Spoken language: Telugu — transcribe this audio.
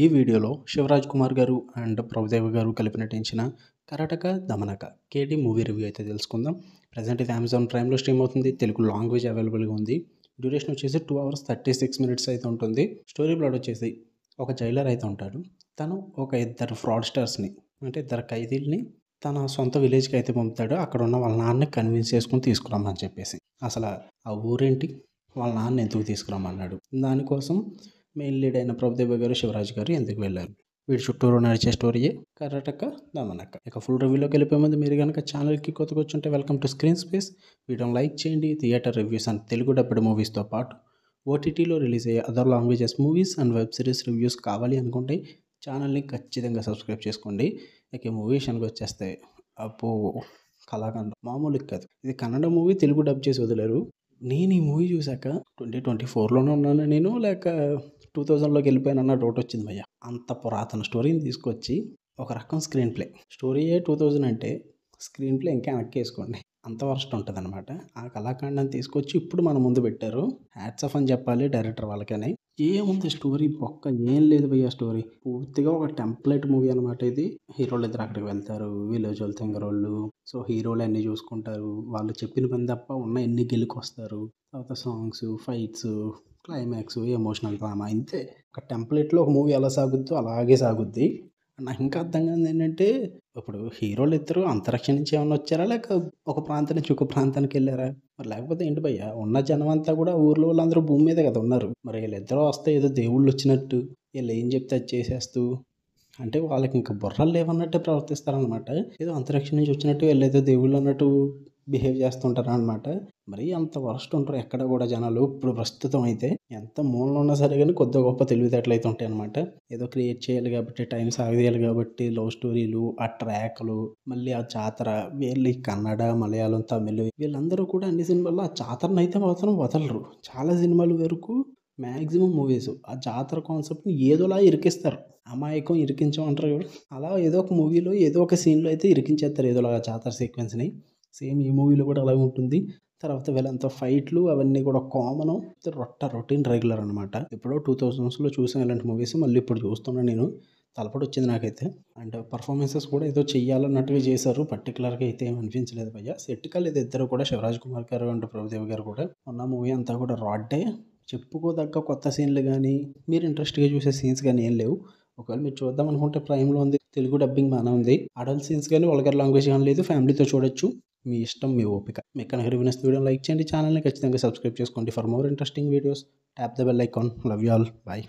ఈ వీడియోలో శివరాజ్ కుమార్ గారు అండ్ ప్రభుదేవ గారు కలిపి నటించిన కరటక దమనక కేటీ మూవీ రివ్యూ అయితే తెలుసుకుందాం. ప్రజెంట్ ఇది అమెజాన్ ప్రైమ్లో స్ట్రీమ్ అవుతుంది. తెలుగు లాంగ్వేజ్ అవైలబుల్గా ఉంది. డ్యూరేషన్ వచ్చేసి 2 hours 36 minutes అయితే ఉంటుంది. స్టోరీ ప్లాట్ వచ్చేసి ఒక జైలర్ అయితే ఉంటాడు. తను ఒక ఇద్దరు ఫ్రాడ్స్టర్స్ని అంటే ఇద్దరు ఖైదీల్ని తన సొంత విలేజ్కి అయితే పంపుతాడు. అక్కడ ఉన్న వాళ్ళ నాన్నని కన్విన్స్ చేసుకుని తీసుకురమ్మని చెప్పేసి. అసలు ఆ ఊరేంటి, వాళ్ళ నాన్న ఎందుకు తీసుకురమ్మన్నాడు, దానికోసం మెయిన్ లీడ్ అయిన ప్రభుదేవ గారు శివరాజ్ గారు ఎందుకు వెళ్ళారు, వీడి చుట్టూరు నడిచే స్టోరీయే కర్ణాటక దమనక. ఇక ఫుల్ రివ్యూలోకి వెళ్ళిపోయే ముందు మీరు కనుక ఛానల్కి కొత్తగా వచ్చుంటే వెల్కమ్ టు స్క్రీన్ స్పేస్. వీడియోని లైక్ చేయండి. Theatre reviews and Telugu dubbed మూవీస్తో పాటు ఓటీటీలో రిలీజ్ అయ్యే other languages movies and web series reviews కావాలి అనుకుంటే ఛానల్ని ఖచ్చితంగా సబ్స్క్రైబ్ చేసుకోండి. ఇక మూవీ విషయానికి వచ్చేస్తే అప్పు కళాఖండం మామూలు కాదు. ఇది కన్నడ మూవీ, తెలుగు డబ్ చేసి వదిలేరు. నేను ఈ మూవీ చూశాక 2024లోనే ఉన్నాను నేను, లేక 2000లోకి వెళ్ళిపోయానన్న డౌట్ వచ్చింది భయ్య. అంత పురాతన స్టోరీని తీసుకొచ్చి ఒక రకం స్క్రీన్ ప్లే, స్టోరీయే 2000 అంటే స్క్రీన్ ప్లే ఇంకా వెనక్కేసుకోండి, అంత వర్స్ట్ ఉంటుంది అనమాట. ఆ కళాఖండాన్ని తీసుకొచ్చి ఇప్పుడు మన ముందు పెట్టారు. హ్యాట్స్ ఆఫ్ అని చెప్పాలి డైరెక్టర్ వాళ్ళకని. ఏముంది స్టోరీ బొక్క, ఏం లేదు భయ్య. స్టోరీ పూర్తిగా ఒక టెంప్లెట్ మూవీ అనమాట. ఇది హీరోలు ఇద్దరు అక్కడికి వెళ్తారు, విలేజ్ వాళ్ళు తెంగరోళ్ళు. సో హీరోలు అన్నీ చూసుకుంటారు, వాళ్ళు చెప్పిన పని తప్ప ఉన్న ఎన్ని గెలుకొస్తారు. తర్వాత songs, fights, climax, emotional drama, ఇంతే. ఒక టెంప్లెట్లో ఒక మూవీ ఎలా సాగుద్దో అలాగే సాగుద్ది. నాకు ఇంకా అర్థం కాదు ఏంటంటే, ఇప్పుడు హీరోలు ఇద్దరు అంతరిక్షం నుంచి ఏమన్నా వచ్చారా, లేక ఒక ప్రాంతం నుంచి ఒక ప్రాంతానికి వెళ్ళారా, మరి లేకపోతే ఏంటి భయ్య? ఉన్న జనం అంతా కూడా ఊర్లో వాళ్ళందరూ భూమి మీదే కదా ఉన్నారు. మరి వీళ్ళిద్దరూ వస్తే ఏదో దేవుళ్ళు వచ్చినట్టు వీళ్ళు ఏం చెప్తే అది చేసేస్తూ, అంటే వాళ్ళకి ఇంకా బుర్రలు లేవన్నట్టే ప్రవర్తిస్తారనమాట. ఏదో అంతరిక్షం నుంచి వచ్చినట్టు వీళ్ళేదో దేవుళ్ళు అన్నట్టు బిహేవ్ చేస్తుంటారు అనమాట. మరి అంత వరస్ట్ ఉంటారు ఎక్కడ కూడా జనాలు. ఇప్పుడు ప్రస్తుతం అయితే ఎంత మూలలో ఉన్నా సరే కానీ కొద్ది గొప్ప తెలివితేటలు అయితే ఉంటాయి అనమాట. ఏదో క్రియేట్ చేయాలి కాబట్టి, టైం సాగదీయాలి కాబట్టి, లవ్ స్టోరీలు, ఆ ట్రాక్లు, మళ్ళీ ఆ జాతర, వీళ్ళు కన్నడ, మలయాళం, తమిళ్ వీళ్ళందరూ కూడా అన్ని సినిమాల్లో ఆ జాతరను అయితే మాత్రం వదలరు. చాలా సినిమాల వరకు మ్యాక్సిమం మూవీస్ ఆ జాతర కాన్సెప్ట్ని ఏదోలా ఇరికిస్తారు. అమాయకం ఇరికించమంటారు కదా, అలా ఏదో ఒక మూవీలో ఏదో ఒక సీన్లో అయితే ఇరికించేస్తారు ఏదోలాగా జాతర సీక్వెన్స్ని. సేమ్ ఈ మూవీలో కూడా అలాగే ఉంటుంది. తర్వాత వీళ్ళంతా ఫైట్లు అవన్నీ కూడా కామన్, రొటీన్ రెగ్యులర్ అనమాట. ఎప్పుడో 2000స్లో చూసిన ఇలాంటి మూవీస్ మళ్ళీ ఇప్పుడు చూస్తున్నాను నేను. తలపడి వచ్చింది నాకైతే. అండ్ పర్ఫార్మెన్సెస్ కూడా ఏదో చెయ్యాలన్నట్టుగా చేశారు. పర్టికులర్గా అయితే ఏం అనిపించలేదు భయ్య. సెట్టికల్ ఇది ఇద్దరు కూడా, శివరాజ్ కుమార్ గారు అండ్ ప్రభుదేవ్ గారు కూడా. ఉన్న మూవీ అంతా కూడా రాడ్డే. చెప్పుకోదగ్గ కొత్త సీన్లు కానీ, మీరు ఇంట్రెస్ట్గా చూసే సీన్స్ కానీ ఏం లేవు. ఒకవేళ మీరు చూద్దాం అనుకుంటే ప్రైమ్లో ఉంది, తెలుగు డబ్బింగ్ బాగానే ఉంది. అడల్ట్ సీన్స్ కానీ వల్గర్ లాంగ్వేజ్ కానీ లేదు. ఫ్యామిలీతో చూడొచ్చు, మీ ఇష్టం, మీ ఓపిక. మీకు కనుక రివ్యూ నచ్చితే వీడియోని లైక్ చేయండి, ఛానల్ని ఖచ్చితంగా సబ్స్క్రైబ్ చేసుకోండి. For more interesting videos tap the bell icon. Love you all, bye.